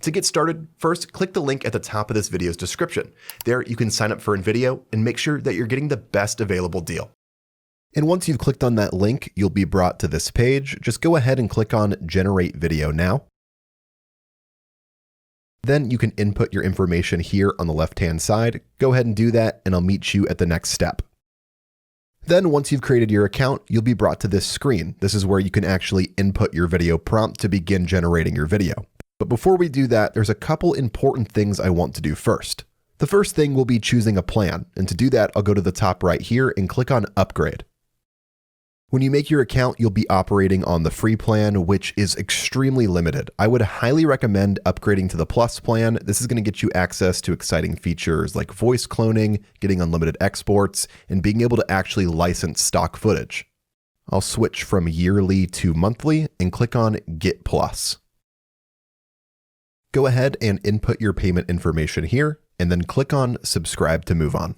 To get started, first click the link at the top of this video's description. There you can sign up for InVideo and make sure that you're getting the best available deal. And once you've clicked on that link, you'll be brought to this page. Just go ahead and click on Generate Video Now. Then you can input your information here on the left-hand side. Go ahead and do that, and I'll meet you at the next step. Then once you've created your account, you'll be brought to this screen. This is where you can actually input your video prompt to begin generating your video. But before we do that, there's a couple important things I want to do first. The first thing will be choosing a plan, and to do that, I'll go to the top right here and click on Upgrade. When you make your account, you'll be operating on the free plan, which is extremely limited. I would highly recommend upgrading to the Plus plan. This is going to get you access to exciting features like voice cloning, getting unlimited exports, and being able to actually license stock footage. I'll switch from yearly to monthly and click on Get Plus. Go ahead and input your payment information here, and then click on Subscribe to move on.